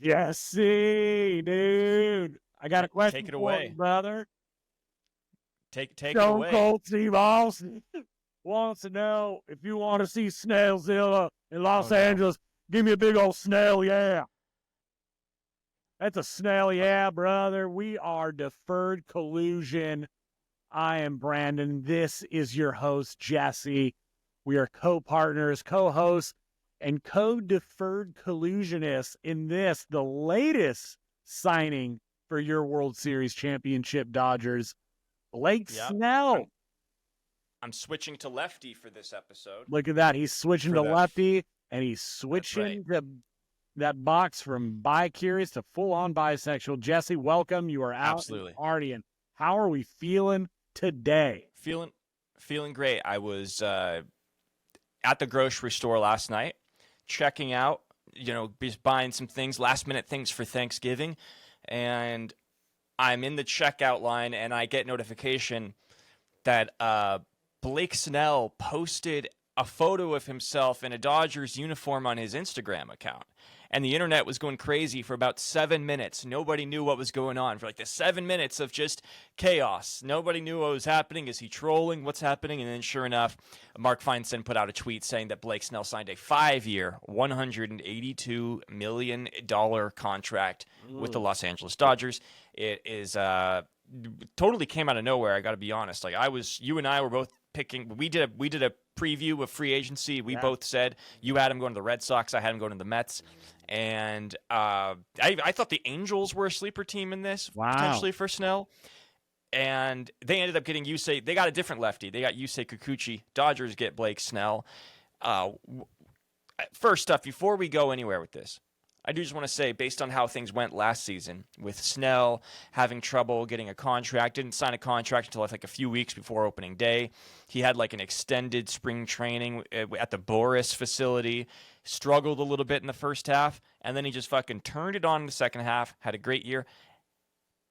Jesse, dude. I got a question Take it for you, away. brother. Take it Stone away. Cold Steve Austin wants to know if you want to see Snailzilla in Oh Los no. Angeles. Give me a big old snail, yeah. That's a snail, yeah, brother. We are Deferred Collusion. I am Branden. This is your host, Jesse. We are co-partners, co-hosts, and co-deferred collusionists in this, the latest signing for your World Series championship Dodgers, Blake Yep. Snell. I'm switching to lefty for this episode. Look at that. He's switching For to the lefty, and he's That's right. switching to that box from bi-curious to full-on bisexual. Jesse, welcome. You are out and Absolutely. partying. How are we feeling today? Feeling great. I was at the grocery store last night, checking out, just buying some things, last minute things for Thanksgiving, and I'm in the checkout line and I get notification that Blake Snell posted a photo of himself in a Dodgers uniform on his Instagram account. And the internet was going crazy for about 7 minutes. Nobody knew what was going on for like the 7 minutes of just chaos. Nobody knew what was happening. Is he trolling? What's happening? And then sure enough, Mark Feinston put out a tweet saying that Blake Snell signed a 5-year, $182 million contract with the Los Angeles Dodgers. It is totally came out of nowhere. I got to be honest. You and I were both picking. We did a preview of free agency. We both said you had him going to the Red Sox. I had him going to the Mets. And I thought the Angels were a sleeper team in this, potentially for Snell. And they ended up getting Yusei. They got a different lefty. They got Yusei Kikuchi. Dodgers get Blake Snell. First off, before we go anywhere with this, I do just want to say, based on how things went last season, with Snell having trouble getting a contract, didn't sign a contract until like a few weeks before opening day. He had like an extended spring training at the Boris facility, struggled a little bit in the first half, and then he just fucking turned it on in the second half, had a great year.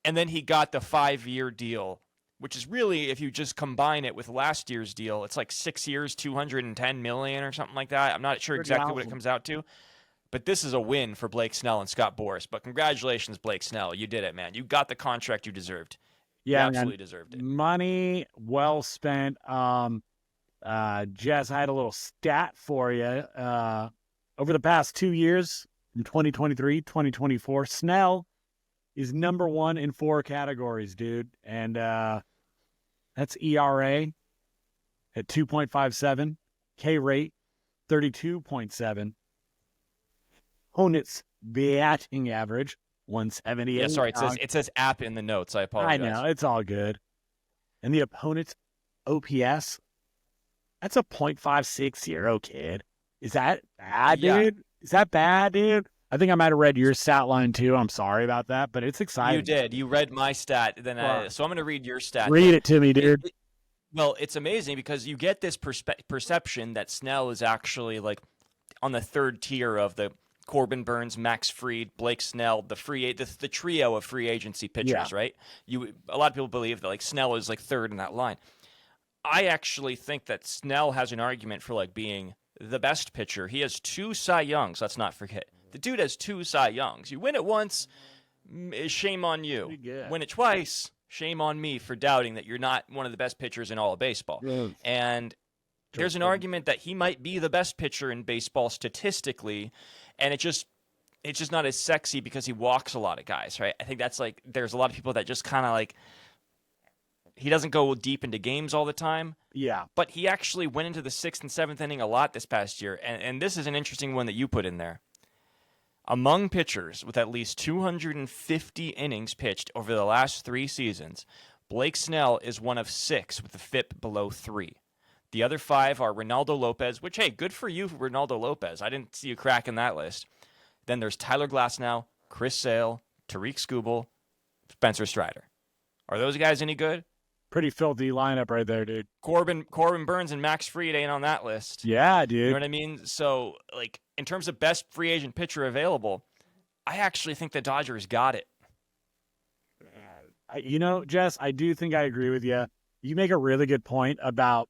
And then he got the 5-year deal, which is really, if you just combine it with last year's deal, it's like 6 years, $210 million or something like that. I'm not sure exactly what it comes out to. But this is a win for Blake Snell and Scott Boras. But congratulations, Blake Snell. You did it, man. You got the contract you deserved. Yeah, you absolutely deserved it. Money well spent. Jess, I had a little stat for you. Over the past 2 years, in 2023, 2024, Snell is number one in 4 categories, dude. And that's ERA at 2.57, K rate 32.7. Opponent's batting average 178. Yeah, sorry, it says app in the notes. I apologize. I know, it's all good. And the opponent's OPS, that's a .560, kid. Is that bad, dude? Is that bad, dude? I think I might have read your stat line too. I'm sorry about that, but it's exciting. You did. You read my stat. So I'm going to read your stat. Read it to me, dude. Well, it's amazing because you get this perception that Snell is actually like on the third tier of the Corbin Burnes, Max Fried, Blake Snell, the trio of free agency pitchers, right? A lot of people believe that like Snell is like third in that line. I actually think that Snell has an argument for like being the best pitcher. He has 2 Cy Youngs, let's not forget. The dude has 2 Cy Youngs. You win it once, shame on you. Win it twice, shame on me for doubting that you're not one of the best pitchers in all of baseball. And there's an argument that he might be the best pitcher in baseball statistically, and it's just not as sexy because he walks a lot of guys, right? I think that's like there's a lot of people that just kind of like he doesn't go deep into games all the time. Yeah. But he actually went into the 6th and 7th inning a lot this past year, and this is an interesting one that you put in there. Among pitchers with at least 250 innings pitched over the last 3 seasons, Blake Snell is one of 6 with a FIP below 3. The other 5 are Ronaldo Lopez, which, hey, good for you, Ronaldo Lopez. I didn't see you cracking that list. Then there's Tyler Glasnow, Chris Sale, Tariq Skubal, Spencer Strider. Are those guys any good? Pretty filthy lineup right there, dude. Corbin Burnes and Max Fried ain't on that list. Yeah, dude. You know what I mean? So, like, in terms of best free agent pitcher available, I actually think the Dodgers got it. Jess, I do think I agree with you. You make a really good point about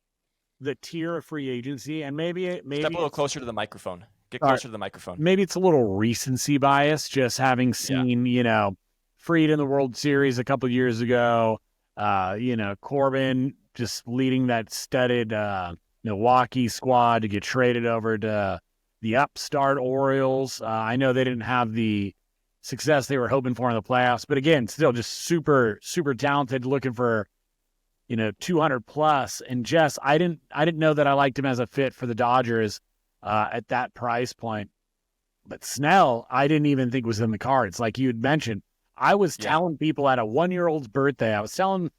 the tier of free agency, and maybe step a little closer to the microphone. Get All right. closer to the microphone. Maybe it's a little recency bias, just having seen, Fried in the World Series a couple years ago, Corbin just leading that studded Milwaukee squad to get traded over to the upstart Orioles. I know they didn't have the success they were hoping for in the playoffs, but again, still just super, super talented, looking for 200 plus. And Jess, I didn't know that I liked him as a fit for the Dodgers at that price point. But Snell, I didn't even think was in the cards. Like you had mentioned, I was telling people at a 1-year-old's birthday, I was telling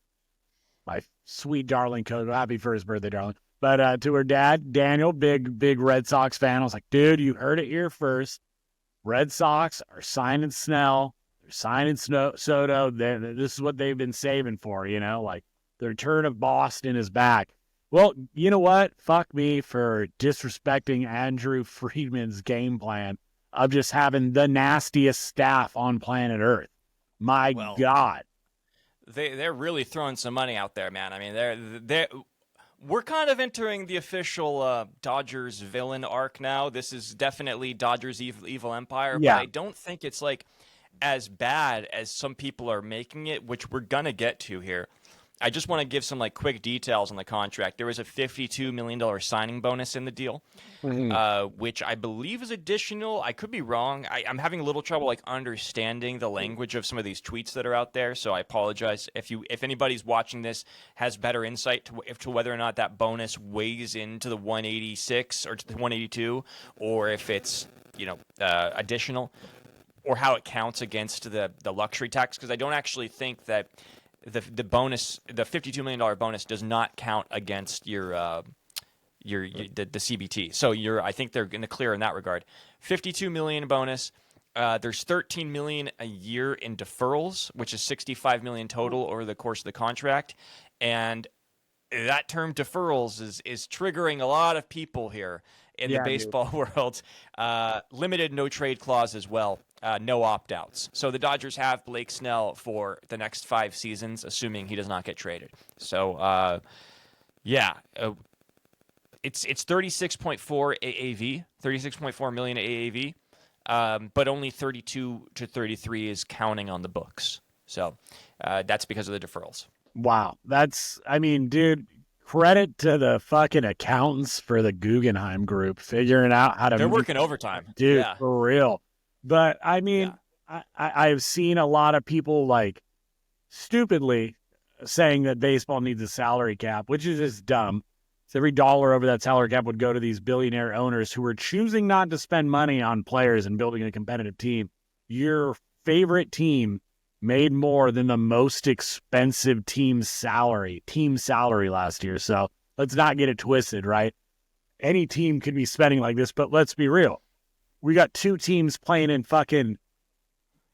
my sweet darling coach, happy for his birthday, darling. But to her dad, Daniel, big Red Sox fan, I was like, dude, you heard it here first. Red Sox are signing Snell. They're signing Soto. This is what they've been saving for, like the return of Boston is back. Well, you know what? Fuck me for disrespecting Andrew Friedman's game plan of just having the nastiest staff on planet Earth. My God. They're really throwing some money out there, man. I mean, we're kind of entering the official Dodgers villain arc now. This is definitely Dodgers evil empire, but I don't think it's like as bad as some people are making it, which we're gonna get to here. I just want to give some quick details on the contract. There was a $52 million signing bonus in the deal, which I believe is additional. I could be wrong. I'm having a little trouble understanding the language of some of these tweets that are out there. So I apologize if anybody's watching this has better insight to whether or not that bonus weighs into the 186 or to the 182, or if it's additional, or how it counts against the luxury tax. Because I don't actually think that the bonus, the $52 million bonus, does not count against the CBT. So I think they're going to clear in that regard. $52 million bonus. There's $13 million a year in deferrals, which is $65 million total over the course of the contract. And that term deferrals is triggering a lot of people here in the baseball world. Limited no trade clause as well. No opt-outs. So the Dodgers have Blake Snell for the next 5 seasons, assuming he does not get traded. So, it's 36.4 AAV, 36.4 million AAV, but only 32 to 33 is counting on the books. So that's because of the deferrals. Wow. Dude, credit to the fucking accountants for the Guggenheim Group figuring out how to. They're working overtime. Dude, for real. But I've seen a lot of people stupidly saying that baseball needs a salary cap, which is just dumb. So every dollar over that salary cap would go to these billionaire owners who are choosing not to spend money on players and building a competitive team. Your favorite team made more than the most expensive team salary last year. So let's not get it twisted, right? Any team could be spending like this, but let's be real. We got 2 teams playing in fucking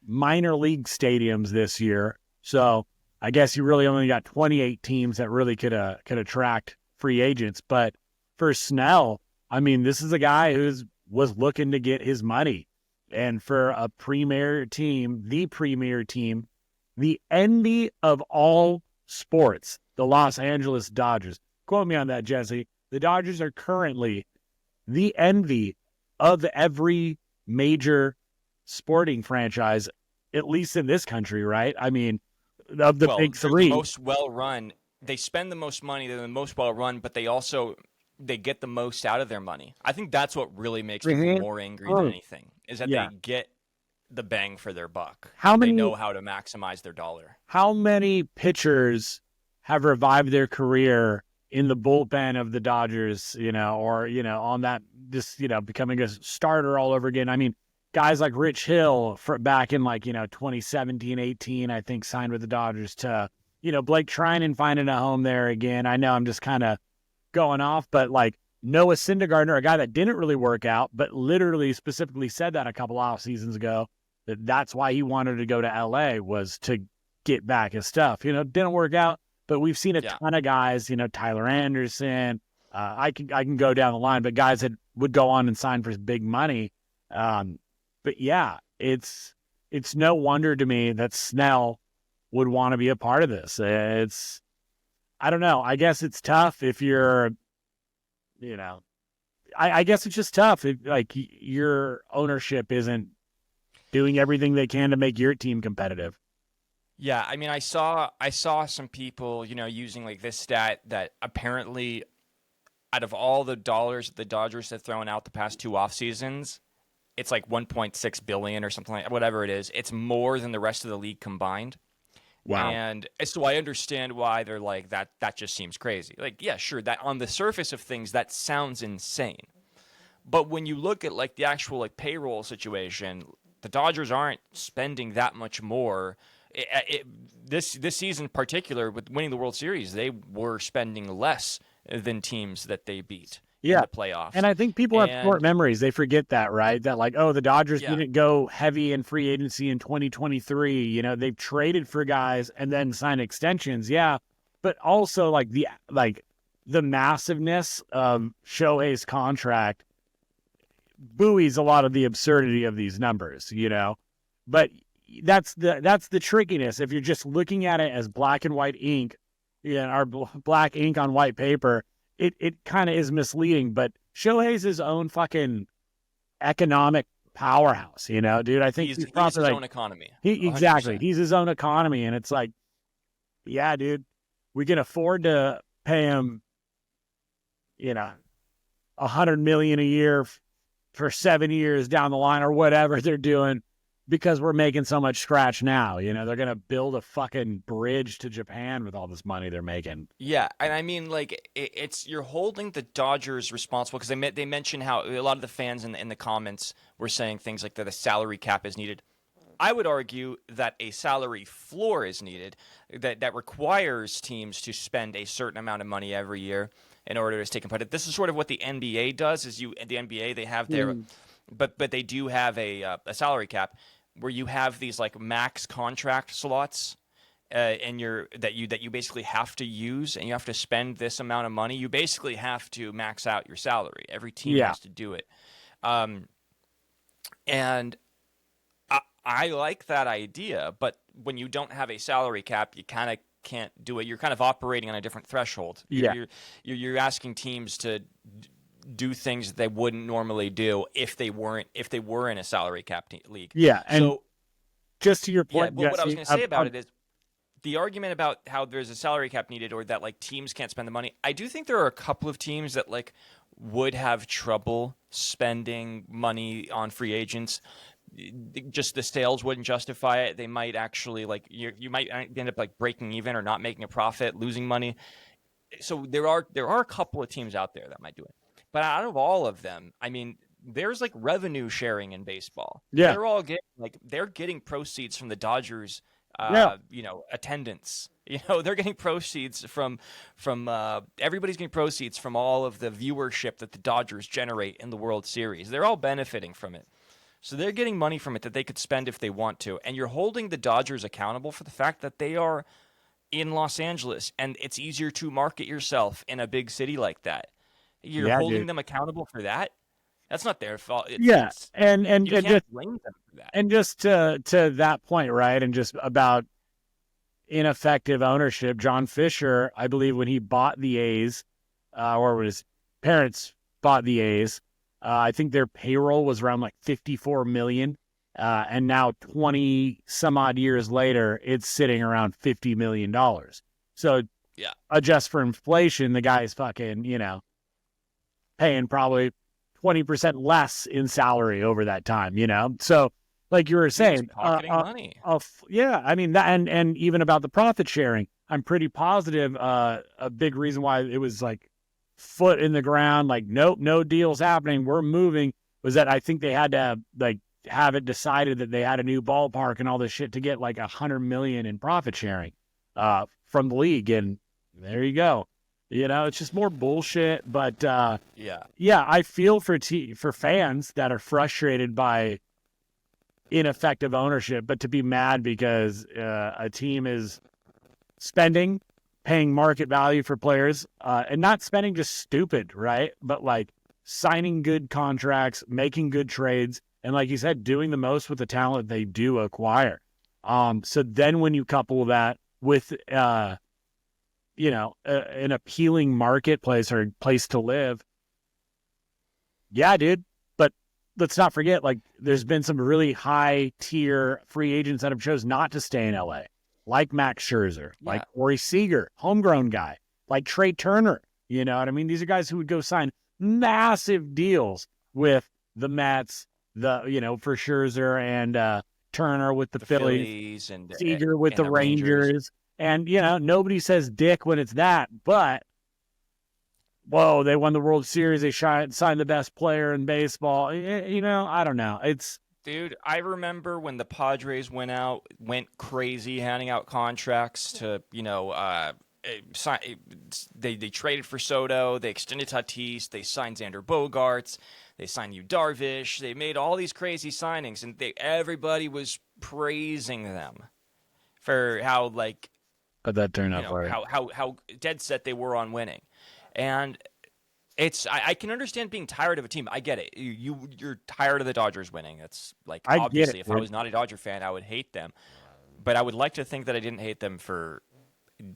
minor league stadiums this year. So I guess you really only got 28 teams that really could attract free agents. But for Snell, this is a guy was looking to get his money. And for a premier team, the envy of all sports, the Los Angeles Dodgers. Quote me on that, Jesse. The Dodgers are currently the envy of every major sporting franchise, at least in this country, right? Of the big 3. The most well-run. They spend the most money. They're the most well-run, but they get the most out of their money. I think that's what really makes people more angry than anything, is that they get the bang for their buck. They know how to maximize their dollar. How many pitchers have revived their career in the bullpen of the Dodgers, on that, becoming a starter all over again? Guys like Rich Hill back in 2017, 18, I think signed with the Dodgers to, Blake Trinan finding a home there again. I know I'm just kind of going off, but Noah Syndergaard, a guy that didn't really work out, but literally specifically said that a couple off seasons ago, that's why he wanted to go to LA, was to get back his stuff. Didn't work out. But we've seen a ton of guys, Tyler Anderson. I can go down the line, but guys that would go on and sign for big money. But it's no wonder to me that Snell would want to be a part of this. I don't know. I guess it's tough if you're, I guess it's just tough. Like your ownership isn't doing everything they can to make your team competitive. Yeah, I mean, I saw some people, using like this stat that apparently out of all the dollars the Dodgers have thrown out the past two off seasons, it's like 1.6 billion or something like whatever it is. It's more than the rest of the league combined. Wow. And so I understand why they're like that. That just seems crazy. Like, yeah, sure, that on the surface of things, that sounds insane. But when you look at like the actual like payroll situation, the Dodgers aren't spending that much more. This season in particular, with winning the World Series, they were spending less than teams that they beat in Yeah. the playoffs. And I think people have short And memories. They forget that, right? That like, oh, the Dodgers yeah, didn't go heavy in free agency in 2023. They've traded for guys and then signed extensions. Yeah. But also the massiveness of Shohei's contract buoys a lot of the absurdity of these numbers. But that's the trickiness. If you're just looking at it as black and white ink, or black ink on white paper, it kind of is misleading. But Shohei's his own fucking economic powerhouse, dude. I think he's probably his like own economy. exactly. 100%. He's his own economy, and it's like, yeah, dude, we can afford to pay him, $100 million a year for 7 years down the line or whatever they're doing, because we're making so much scratch now. They're going to build a fucking bridge to Japan with all this money they're making. Yeah, and I mean, like, it's you're holding the Dodgers responsible because they mentioned how a lot of the fans in the comments were saying things like that the salary cap is needed. I would argue that a salary floor is needed that requires teams to spend a certain amount of money every year in order to stay competitive. This is sort of what the NBA does. The NBA, they have their, but they do have a salary cap where you have these like max contract slots, and that you basically have to use, and you have to spend this amount of money. You basically have to max out your salary. Every team has to do it, and I like that idea. But when you don't have a salary cap, you kind of can't do it. You're kind of operating on a different threshold. Yeah. You're asking teams to do things that they wouldn't normally do if they were in a salary cap league. Yeah, and so just to your point, what I was going to say about it is the argument about how there's a salary cap needed or that like teams can't spend the money. I do think there are a couple of teams that like would have trouble spending money on free agents. Just the sales wouldn't justify it. They might actually like you might end up like breaking even or not making a profit, losing money. So there are a couple of teams out there that might do it. But out of all of them, I mean, there's like revenue sharing in baseball. Yeah. They're getting proceeds from the Dodgers Yeah. Attendance. They're getting proceeds from everybody's getting proceeds from all of the viewership that the Dodgers generate in the World Series. They're all benefiting from it. So they're getting money from it that they could spend if they want to. And you're holding the Dodgers accountable for the fact that they are in Los Angeles, and it's easier to market yourself in a big city like that. You're holding them accountable for that. That's not their fault. And you can't just blame them for that. And just to that point, right? And just about ineffective ownership, John Fisher, I believe when he bought the A's, or when his parents bought the A's, I think their payroll was around like 54 million. And now 20 some odd years later, it's sitting around $50 million. So yeah, adjust for inflation, the guy's fucking, paying probably 20% less in salary over that time, So like you were saying, pocketing money. Yeah, I mean that, and even about the profit sharing, I'm pretty positive a big reason why it was like foot in the ground, like nope, no deals happening, we're moving, was that I think they had to have it decided that they had a new ballpark and all this shit to get like $100 million in profit sharing from the league, and there you go. It's just more bullshit. But yeah, I feel for fans that are frustrated by ineffective ownership, but to be mad because a team is paying market value for players, and not spending just stupid, right? But like signing good contracts, making good trades, and like you said, doing the most with the talent they do acquire. So then when you couple that with an appealing marketplace or place to live, Yeah, dude. But let's not forget, like, there's been some really high-tier free agents that have chose not to stay in LA, like Max Scherzer, like Yeah. Corey Seager, homegrown guy, like Trey Turner. You know what I mean? These are guys who would go sign massive deals with the Mets, for Scherzer and Turner with the The Phillies, Phillies Seager with and the the Rangers. Rangers. And, nobody says dick when it's that, but whoa, they won the World Series. They signed the best player in baseball. I don't know. Dude, I remember when the Padres went crazy handing out contracts to, they traded for Soto, they extended Tatis, they signed Xander Bogaerts, they signed Yu Darvish, they made all these crazy signings, and everybody was praising them for how But that turned out for how dead set they were on winning, and I can understand being tired of a team. I get it. You're tired of the Dodgers winning. That's I get obviously, it, if I was not a Dodger fan, I would hate them. But I would like to think that I didn't hate them for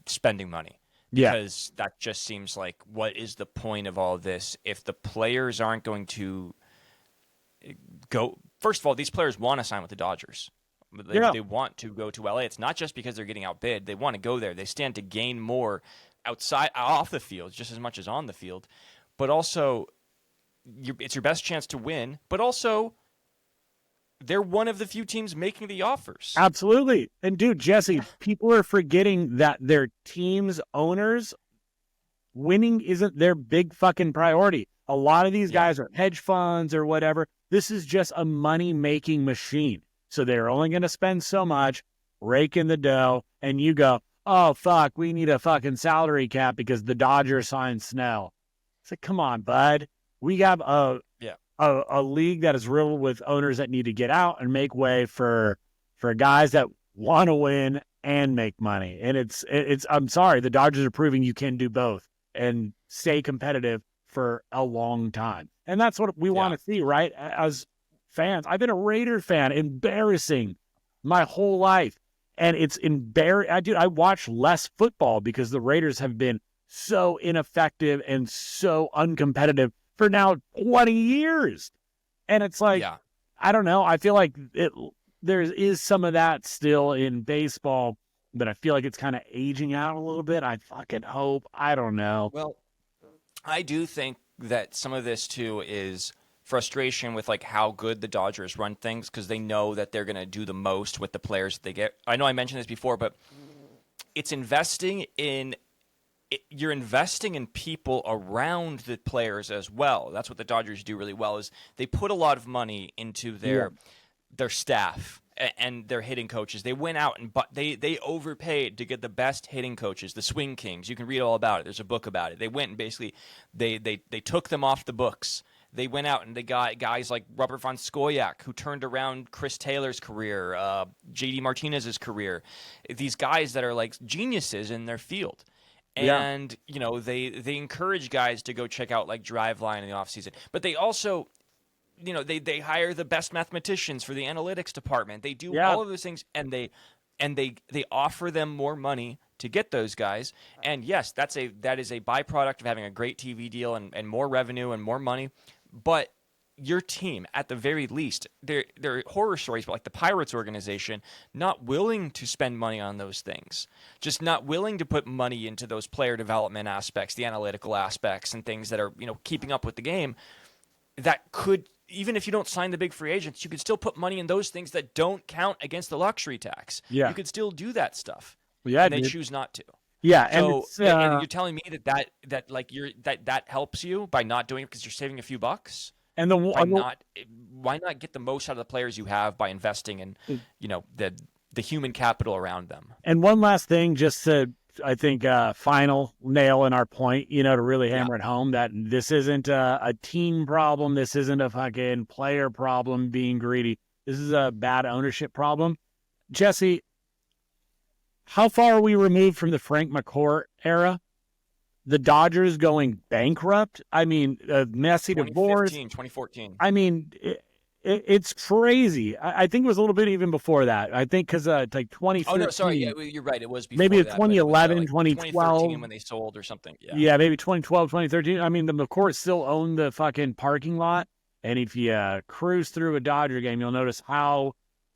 spending money. Yeah. Because that just seems like, what is the point of all this if the players aren't going to go? First of all, these players want to sign with the Dodgers. They want to go to LA. It's not just because they're getting outbid. They want to go there. They stand to gain more off the field just as much as on the field. But also, it's your best chance to win. But also, they're one of the few teams making the offers. Absolutely. And dude, Jesse, people are forgetting that their team's owners, winning isn't their big fucking priority. A lot of these guys are hedge funds or whatever. This is just a money-making machine. So they're only going to spend so much, rake in the dough, and you go, oh, fuck, we need a fucking salary cap because the Dodgers signed Snell. It's like, come on, bud. We have a league that is riddled with owners that need to get out and make way for guys that want to win and make money. And it's I'm sorry, the Dodgers are proving you can do both and stay competitive for a long time. And that's what we want to see, right? As fans, I've been a Raider fan, embarrassing my whole life. And it's embarrassing. Dude, I watch less football because the Raiders have been so ineffective and so uncompetitive for now 20 years. And it's like, I don't know. I feel like there is some of that still in baseball, but I feel like it's kind of aging out a little bit. I fucking hope. I don't know. Well, I do think that some of this too is frustration with how good the Dodgers run things because they know that they're going to do the most with the players that they get. I know I mentioned this before, but it's you're investing in people around the players as well. That's what the Dodgers do really well is they put a lot of money into their staff and their hitting coaches. They went out and they overpaid to get the best hitting coaches, the Swing Kings. You can read all about it. There's a book about it. They went and basically they took them off the books. They went out and they got guys like Robert Von Skoyak, who turned around Chris Taylor's career, J.D. Martinez's career. These guys that are like geniuses in their field. And, they encourage guys to go check out Driveline in the offseason. But they also, they hire the best mathematicians for the analytics department. They do all of those things, and they offer them more money to get those guys. And yes, that is a byproduct of having a great TV deal and more revenue and more money. But your team, at the very least, there are horror stories, but the Pirates organization, not willing to spend money on those things, just not willing to put money into those player development aspects, the analytical aspects, and things that are keeping up with the game. That could, even if you don't sign the big free agents, you could still put money in those things that don't count against the luxury tax. Yeah, you could still do that stuff. Yeah, and they choose not to. Yeah, so and you're telling me that helps you by not doing it because you're saving a few bucks. And why not get the most out of the players you have by investing in, the human capital around them? And one last thing, just to, I think, final nail in our point, to really hammer it home that this isn't a team problem. This isn't a fucking player problem being greedy. This is a bad ownership problem. Jesse, how far are we removed from the Frank McCourt era? The Dodgers going bankrupt. I mean, messy divorce. 2014. I mean, It's crazy. I think it was a little bit even before that. I think because it's like 2013. Oh no, sorry, yeah, you're right. It was before maybe that, but it was 2011, like 2012. 2013 when they sold or something. Yeah. Yeah, maybe 2012, 2013. I mean, the McCourt still owned the fucking parking lot. And if you cruise through a Dodger game, you'll notice how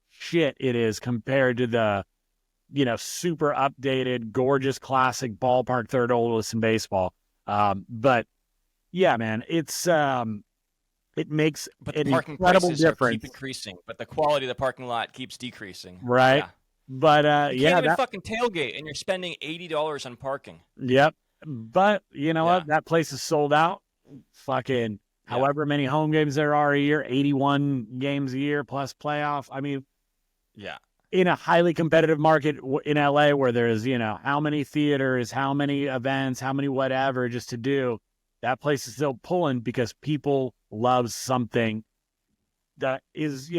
shit it is compared to the, super updated, gorgeous, classic ballpark, third oldest in baseball. But yeah, man, it makes But the an parking incredible prices keep difference, increasing, but the quality of the parking lot keeps decreasing. right? Yeah. But You yeah, can't even that fucking tailgate, and you're spending $80 on parking. yep. But you know Yeah. what? That place is sold out. Fucking Yeah. however many home games there are a year, 81 games a year plus playoff. I mean, Yeah. in a highly competitive market in LA where there's, how many theaters, how many events, how many whatever just to do, that place is still pulling because people love something that is,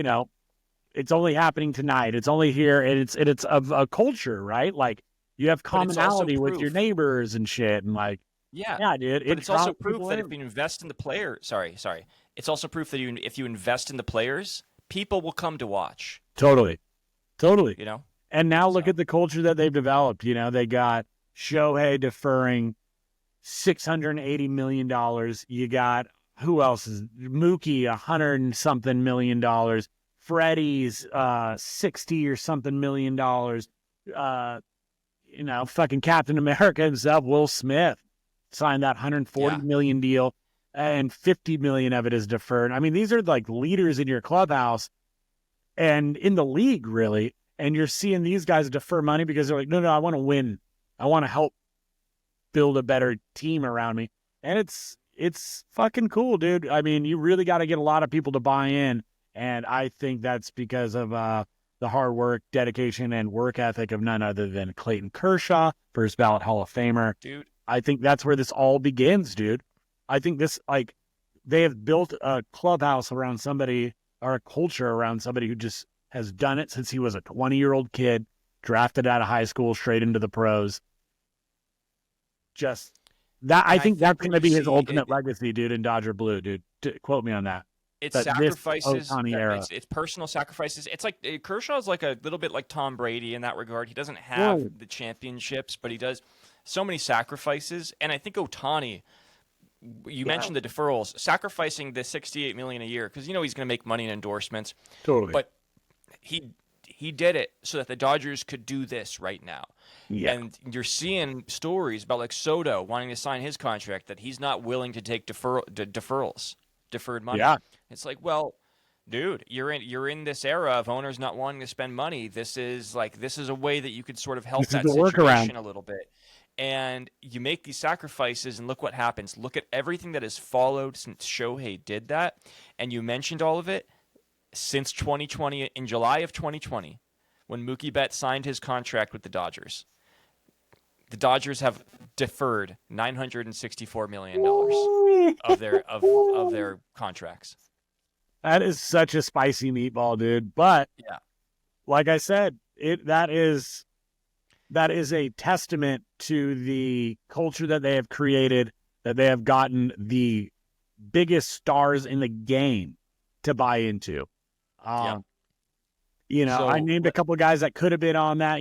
it's only happening tonight. It's only here, and it's of a culture, right? Like you have But it's also commonality with your proof. neighbors and shit, and like, Yeah. yeah, dude, But it it's also draws proof people that in. if you invest in the player, sorry. It's also proof that if you invest in the players, people will come to watch. Totally. You know? And now look So. at the culture that they've developed. They got Shohei deferring $680 million. You got, who else is Mookie, $100 million. Freddie's 60 or something $million. Fucking Captain America himself, Will Smith, signed that $140 million deal, and $50 million of it is deferred. I mean, these are like leaders in your clubhouse and in the league, really. And you're seeing these guys defer money because they're like, no, I want to win. I want to help build a better team around me. And it's fucking cool, dude. I mean, you really got to get a lot of people to buy in. And I think that's because of the hard work, dedication, and work ethic of none other than Clayton Kershaw, first ballot Hall of Famer. Dude. I think that's where this all begins, dude. I think this, like, they have built a clubhouse around somebody, or a culture around somebody who just has done it since he was a 20-year-old kid, drafted out of high school, straight into the pros. Just that, I think that's going to be his ultimate legacy, dude, in Dodger Blue, dude. Quote me on that. It's sacrifices. Era. It's personal sacrifices. It's like Kershaw's like a little bit like Tom Brady in that regard. He doesn't have the championships, but he does so many sacrifices. And I think Ohtani, you mentioned the deferrals, sacrificing the $68 million a year because he's going to make money in endorsements. Totally. But he did it so that the Dodgers could do this right now. Yeah. And you're seeing stories about like Soto wanting to sign his contract that he's not willing to take deferrals, deferred money. Yeah. It's like, well, dude, you're in this era of owners not wanting to spend money. This is a way that you could sort of help that situation a little bit. And you make these sacrifices, and look what happens. Look at everything that has followed since Shohei did that. And you mentioned all of it. Since 2020, in July of 2020, when Mookie Betts signed his contract with the Dodgers have deferred $964 million of their contracts. That is such a spicy meatball, dude. But yeah, like I said, that is a testament to the culture that they have created, that they have gotten the biggest stars in the game to buy into. I named a couple of guys that could have been on that,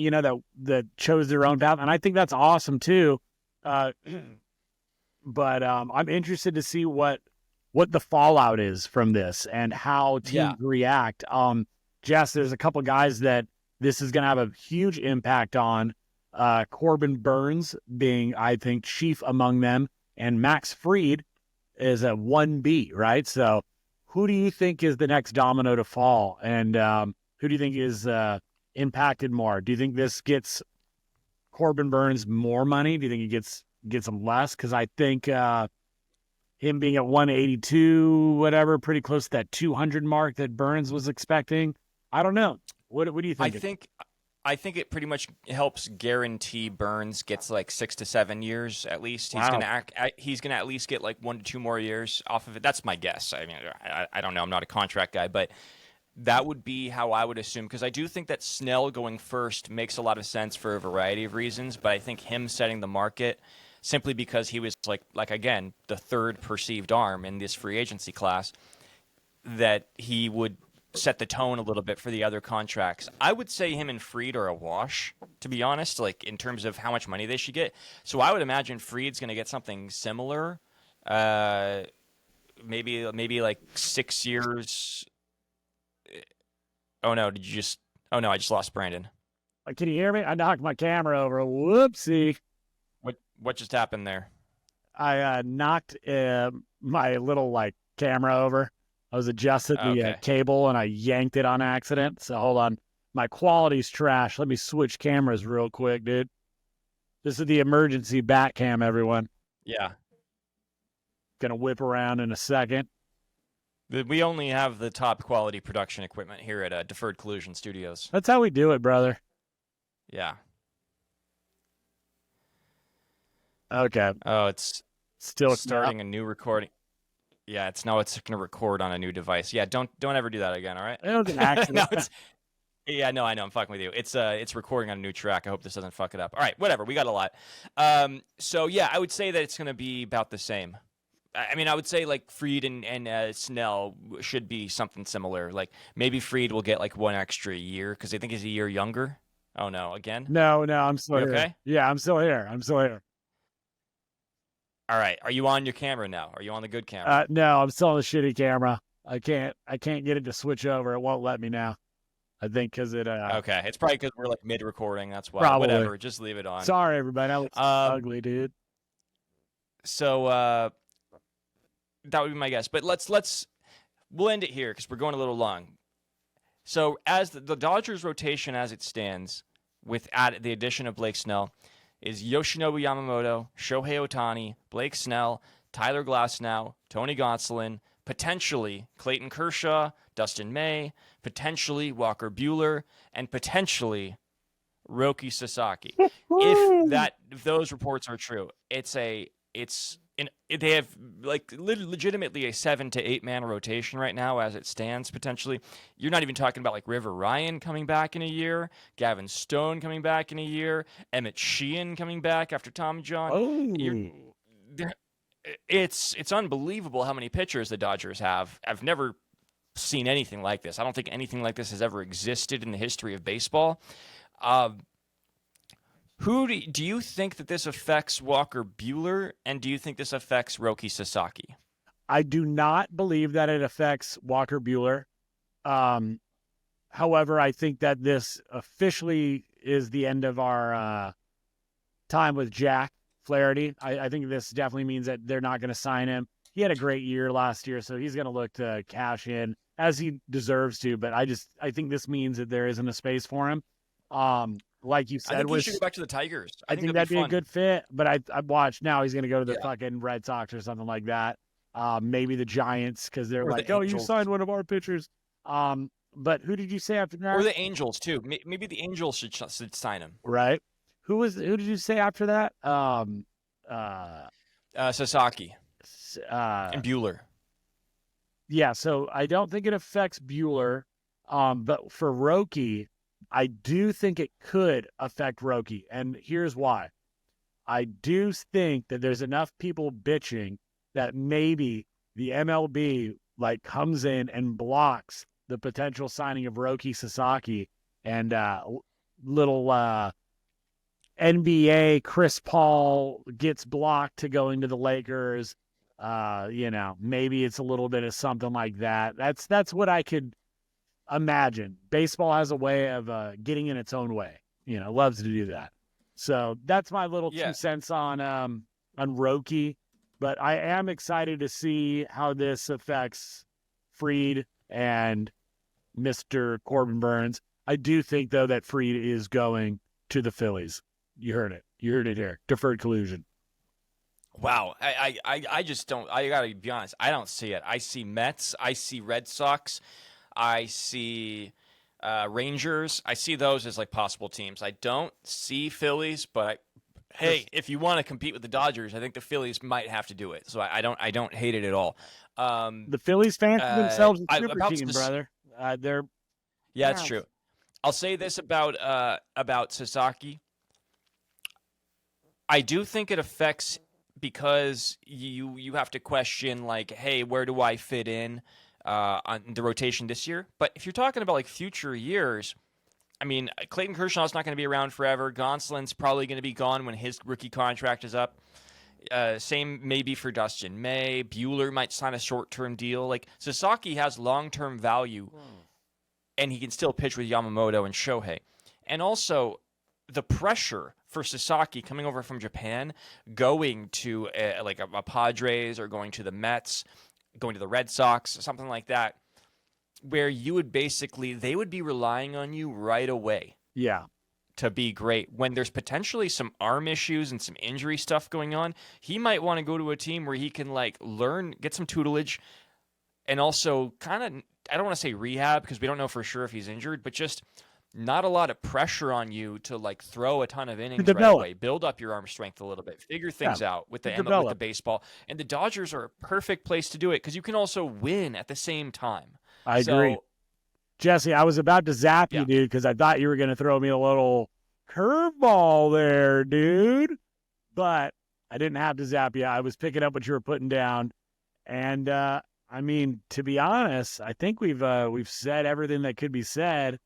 that chose their own path, and I think that's awesome too. But I'm interested to see what the fallout is from this and how teams react. Jess, there's a couple of guys that this is going to have a huge impact on. Corbin Burns being, I think, chief among them, and Max Fried is a 1B, right? So who do you think is the next domino to fall? And who do you think is impacted more? Do you think this gets Corbin Burns more money? Do you think he gets him less? Because I think him being at 182, whatever, pretty close to that 200 mark that Burns was expecting. I don't know. What do you think? I think it pretty much helps guarantee Burns gets like 6 to 7 years at least. He's gonna at least get like 1 to 2 more years off of it. That's my guess. I mean, I don't know. I'm not a contract guy, but that would be how I would assume, because I do think that Snell going first makes a lot of sense for a variety of reasons. But I think him setting the market simply because he was like again the third perceived arm in this free agency class. that he would set the tone a little bit for the other contracts. I would say him and Fried are a wash, to be honest, like in terms of how much money they should get. So I would imagine Fried's going to get something similar. Maybe like 6 years. Oh no, did you just Oh no, I just lost Branden. Can you hear me? I knocked my camera over. Whoopsie. What just happened there? I knocked my little camera over. I was adjusting the cable and I yanked it on accident. So hold on. My quality's trash. Let me switch cameras real quick, dude. This is the emergency back cam, everyone. Yeah. Gonna whip around in a second. We only have the top quality production equipment here at Deferred Collusion Studios. That's how we do it, brother. Yeah. Okay. Oh, it's still starting a new recording. Yeah, it's going to record on a new device. Yeah, don't ever do that again, all right? It was an accident. Yeah, no, I know. I'm fucking with you. It's recording on a new track. I hope this doesn't fuck it up. All right, whatever. We got a lot. So yeah, I would say that it's going to be about the same. I mean, I would say like Fried and Snell should be something similar. Like maybe Fried will get like 1 extra year because I think he's a year younger. Oh no, again? No, I'm still here. Okay? Yeah, I'm still here. All right. Are you on your camera now? Are you on the good camera? No, I'm still on the shitty camera. I can't get it to switch over. It won't let me now. I think because it. Okay, it's probably because we're like mid-recording. That's why. Probably. Whatever. Just leave it on. Sorry, everybody. That looks ugly, dude. So that would be my guess. But we'll end it here because we're going a little long. So as the Dodgers rotation as it stands, with the addition of Blake Snell, is Yoshinobu Yamamoto, Shohei Ohtani, Blake Snell, Tyler Glasnow, Tony Gonsolin, potentially Clayton Kershaw, Dustin May, potentially Walker Buehler, and potentially Roki Sasaki. If those reports are true, they have like legitimately a 7 to 8 man rotation right now as it stands. Potentially, you're not even talking about like River Ryan coming back in a year, Gavin Stone coming back in a year, Emmett Sheehan coming back after Tommy John. It's unbelievable how many pitchers the Dodgers have. I've never seen anything like this. I don't think anything like this has ever existed in the history of baseball. Do you think that this affects Walker Buehler, and do you think this affects Roki Sasaki? I do not believe that it affects Walker Buehler. However, I think that this officially is the end of our time with Jack Flaherty. I think this definitely means that they're not going to sign him. He had a great year last year, so he's going to look to cash in as he deserves to. But I think this means that there isn't a space for him. Like you said, I think he should go back to the Tigers. I think that'd be a good fit. But I watched now he's going to go to the fucking Red Sox or something like that. Maybe the Giants because they're like, oh, you signed one of our pitchers. But who did you say after that? Or the Angels too. Maybe the Angels should sign him. Right. Who did you say after that? Sasaki and Buehler. Yeah. So I don't think it affects Buehler. But for Roki, I do think it could affect Roki, and here's why. I do think that there's enough people bitching that maybe the MLB comes in and blocks the potential signing of Roki Sasaki, and little NBA Chris Paul gets blocked to going to the Lakers. Maybe it's a little bit of something like that. That's what I could imagine. Baseball has a way of getting in its own way. Loves to do that. So that's my little 2 cents on Roki. But I am excited to see how this affects Fried and Mr. Corbin Burns. I do think though that Fried is going to the Phillies. You heard it. You heard it here. Deferred Collusion. Wow. I just don't. I gotta be honest. I don't see it. I see Mets. I see Red Sox. I see Rangers. I see those as possible teams. I don't see Phillies, but hey, if you want to compete with the Dodgers, I think the Phillies might have to do it. So I don't hate it at all. The Phillies fans themselves a super team, brother. That's true. I'll say this about Sasaki. I do think it affects because you have to question hey, where do I fit in? on the rotation this year. But if you're talking about like future years, I mean, Clayton Kershaw's not going to be around forever. Gonsolin's probably going to be gone when his rookie contract is up. Same maybe for Dustin May. Buehler might sign a short-term deal. Like, Sasaki has long-term value, and he can still pitch with Yamamoto and Shohei. And also, the pressure for Sasaki coming over from Japan, going to a Padres or going to the Mets, going to the Red Sox, something like that, where you would they would be relying on you right away. Yeah. To be great. When there's potentially some arm issues and some injury stuff going on, he might want to go to a team where he can learn, get some tutelage, and also kind of, I don't want to say rehab because we don't know for sure if he's injured, but just not a lot of pressure on you to throw a ton of innings right away. Build up your arm strength a little bit. Figure things out with the baseball. And the Dodgers are a perfect place to do it because you can also win at the same time. I agree. Jesse, I was about to zap you, dude, because I thought you were going to throw me a little curveball there, dude. But I didn't have to zap you. I was picking up what you were putting down. And, I mean, to be honest, I think we've said everything that could be said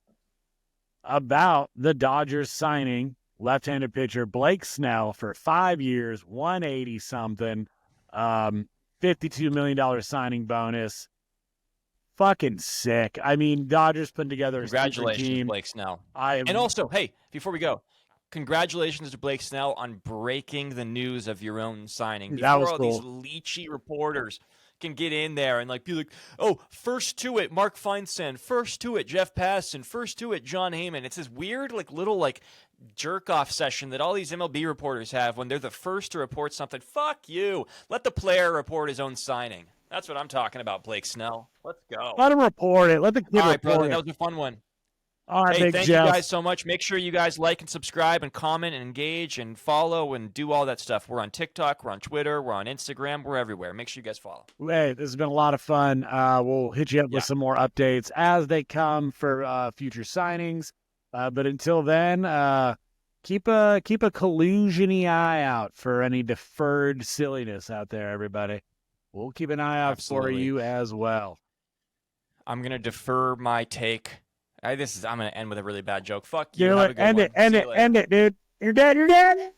about the Dodgers signing left-handed pitcher Blake Snell for 5 years, 180-something, $52 million signing bonus. Fucking sick. I mean, Dodgers put together a congratulations team. To Blake Snell. And also, hey, before we go, congratulations to Blake Snell on breaking the news of your own signing. That was all cool. These leechy reporters can get in there and be like, oh, first to it, Mark Feinsand, first to it, Jeff Passan, first to it, John Heyman. It's this weird, little jerk-off session that all these MLB reporters have when they're the first to report something. Fuck you. Let the player report his own signing. That's what I'm talking about, Blake Snell. Let's go. Let him report it. Let the kid report right, brother, it. That was a fun one. All right, hey, thank Jeff. You guys so much. Make sure you guys like and subscribe and comment and engage and follow and do all that stuff. We're on TikTok, we're on Twitter, we're on Instagram, we're everywhere. Make sure you guys follow. Hey, this has been a lot of fun. We'll hit you up with some more updates as they come for future signings. But until then, keep a collusion-y eye out for any deferred silliness out there, everybody. We'll keep an eye out for you as well. I'm gonna defer my take. I'm gonna end with a really bad joke. Fuck you. End it, dude. You're dead.